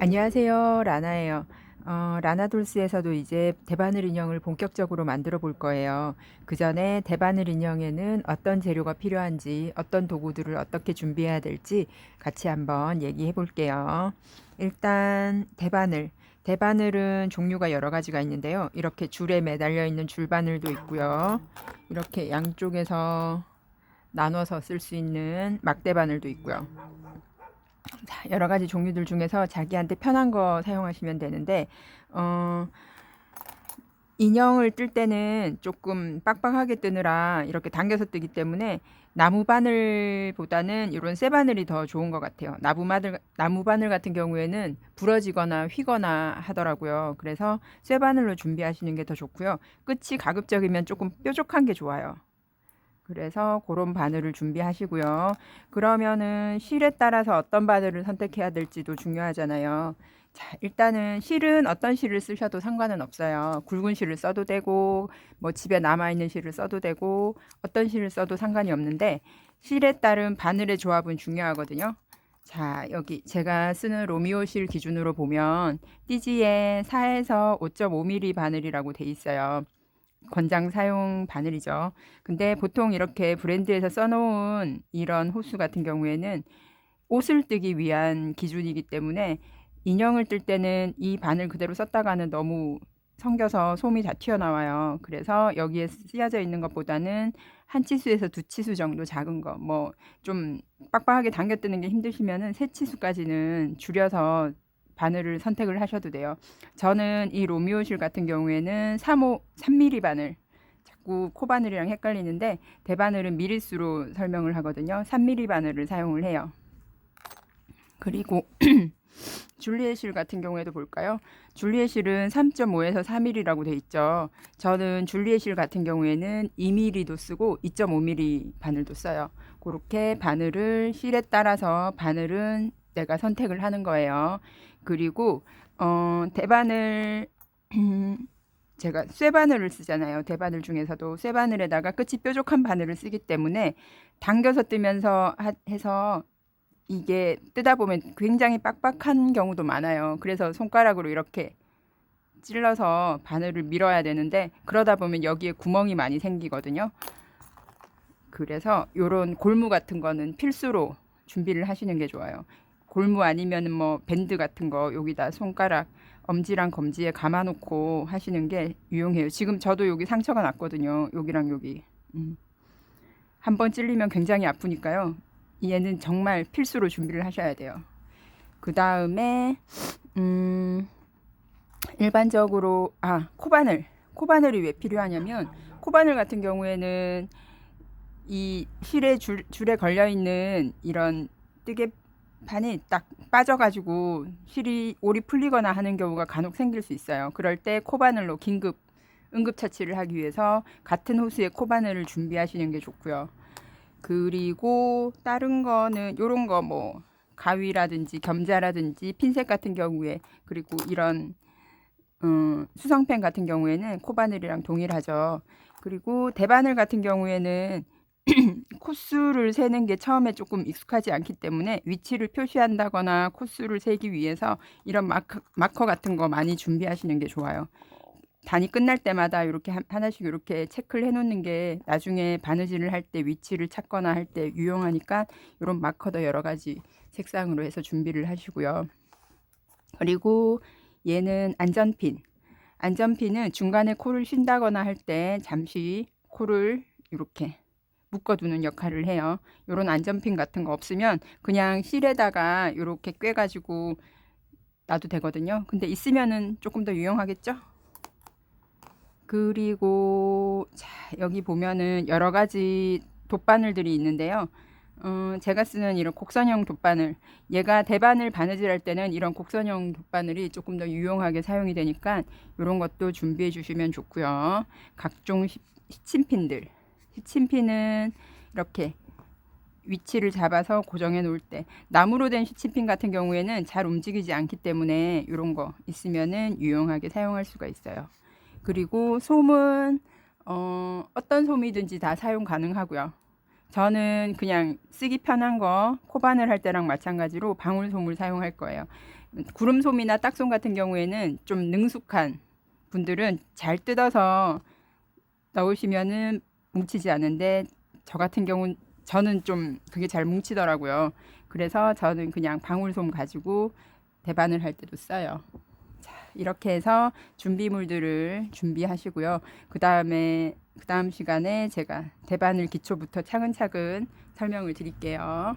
안녕하세요. 라나예요. 라나돌스에서도 이제 대바늘 인형을 본격적으로 만들어 볼 거예요. 그 전에 대바늘 인형에는 어떤 재료가 필요한지, 어떤 도구들을 어떻게 준비해야 될지 같이 한번 얘기해 볼게요. 일단 대바늘. 대바늘은 종류가 여러 가지가 있는데요. 이렇게 줄에 매달려 있는 줄바늘도 있고요. 이렇게 양쪽에서 나눠서 쓸 수 있는 막대바늘도 있고요. 여러 가지 종류들 중에서 자기한테 편한 거 사용하시면 되는데, 어, 인형을 뜰 때는 조금 빡빡하게 뜨느라 이렇게 당겨서 뜨기 때문에 나무 바늘보다는 이런 쇠 바늘이 더 좋은 것 같아요. 나무 바늘 같은 경우에는 부러지거나 휘거나 하더라고요. 그래서 쇠 바늘로 준비하시는 게 더 좋고요. 끝이 가급적이면 조금 뾰족한 게 좋아요. 그래서 그런 바늘을 준비하시고요. 그러면은 실에 따라서 어떤 바늘을 선택해야 될지도 중요하잖아요. 자, 일단은 실은 어떤 실을 쓰셔도 상관은 없어요. 굵은 실을 써도 되고, 뭐 집에 남아있는 실을 써도 되고, 어떤 실을 써도 상관이 없는데, 실에 따른 바늘의 조합은 중요하거든요. 자, 여기 제가 쓰는 로미오 실 기준으로 보면, 띠지에 4에서 5.5mm 바늘이라고 돼 있어요. 권장 사용 바늘이죠. 근데 보통 이렇게 브랜드에서 써놓은 이런 호수 같은 경우에는 옷을 뜨기 위한 기준이기 때문에 인형을 뜰 때는 이 바늘 그대로 썼다가는 너무 성겨서 솜이 다 튀어나와요. 그래서 여기에 쓰여져 있는 것보다는 한 치수에서 두 치수 정도 작은 거, 뭐 좀 빡빡하게 당겨 뜨는 게 힘드시면은 세 치수까지는 줄여서 바늘을 선택을 하셔도 돼요. 저는 이 로미오실 같은 경우에는 3mm 바늘, 자꾸 코바늘이랑 헷갈리는데 대바늘은 미리수로 설명을 하거든요. 3mm 바늘을 사용을 해요. 그리고 줄리엣실 같은 경우에도 볼까요? 줄리엣실은 3.5에서 4mm라고 돼 있죠. 저는 줄리엣실 같은 경우에는 2mm도 쓰고 2.5mm 바늘도 써요. 그렇게 바늘을 실에 따라서 바늘은 내가 선택을 하는 거예요. 그리고 대바늘 제가 쇠바늘을 쓰잖아요. 대바늘 중에서도 쇠바늘에다가 끝이 뾰족한 바늘을 쓰기 때문에 당겨서 뜨면서 해서 이게 뜨다 보면 굉장히 빡빡한 경우도 많아요. 그래서 손가락으로 이렇게 찔러서 바늘을 밀어야 되는데 그러다 보면 여기에 구멍이 많이 생기거든요. 그래서 요런 골무 같은 거는 필수로 준비를 하시는 게 좋아요. 골무 아니면 뭐 밴드 같은 거 여기다 손가락 엄지랑 검지에 감아놓고 하시는 게 유용해요. 지금 저도 여기 상처가 났거든요. 여기랑 여기. 한번 찔리면 굉장히 아프니까요. 얘는 정말 필수로 준비를 하셔야 돼요. 그 다음에 일반적으로 코바늘이 왜 필요하냐면 코바늘 같은 경우에는 이 실에 줄에 걸려 있는 이런 뜨개판이 딱 빠져가지고 실이 올이 풀리거나 하는 경우가 간혹 생길 수 있어요. 그럴 때 코바늘로 긴급 응급처치를 하기 위해서 같은 호수에 코바늘을 준비하시는 게 좋고요. 그리고 다른 거는 요런 거 뭐 가위라든지 겸자라든지 핀셋 같은 경우에 그리고 이런 수성펜 같은 경우에는 코바늘이랑 동일하죠. 그리고 대바늘 같은 경우에는 코수를 세는 게 처음에 조금 익숙하지 않기 때문에 위치를 표시한다거나 코수를 세기 위해서 이런 마커 같은 거 많이 준비하시는 게 좋아요. 단이 끝날 때마다 이렇게 하나씩 이렇게 체크를 해놓는 게 나중에 바느질을 할 때 위치를 찾거나 할 때 유용하니까 이런 마커도 여러 가지 색상으로 해서 준비를 하시고요. 그리고 얘는 안전핀. 안전핀은 중간에 코를 쉰다거나 할 때 잠시 코를 이렇게 묶어두는 역할을 해요. 이런 안전핀 같은 거 없으면 그냥 실에다가 이렇게 꿰가지고 놔도 되거든요. 근데 있으면은 조금 더 유용하겠죠? 그리고 자, 여기 보면은 여러 가지 돗바늘들이 있는데요. 제가 쓰는 이런 곡선형 돗바늘, 얘가 대바늘 바느질 할 때는 이런 곡선형 돗바늘이 조금 더 유용하게 사용이 되니까 이런 것도 준비해 주시면 좋고요. 각종 시침핀들, 시침핀은 이렇게 위치를 잡아서 고정해 놓을 때 나무로 된 시침핀 같은 경우에는 잘 움직이지 않기 때문에 이런 거 있으면은 유용하게 사용할 수가 있어요. 그리고 솜은 어떤 솜이든지 다 사용 가능하고요. 저는 그냥 쓰기 편한 거 코바늘 할 때랑 마찬가지로 방울솜을 사용할 거예요. 구름솜이나 딱솜 같은 경우에는 좀 능숙한 분들은 잘 뜯어서 넣으시면은 뭉치지 않는데, 저 같은 경우는 저는 좀 그게 잘 뭉치더라고요. 그래서 저는 그냥 방울솜 가지고 대바늘 할 때도 써요. 자, 이렇게 해서 준비물들을 준비하시고요. 그 다음 시간에 제가 대바늘 기초부터 차근차근 설명을 드릴게요.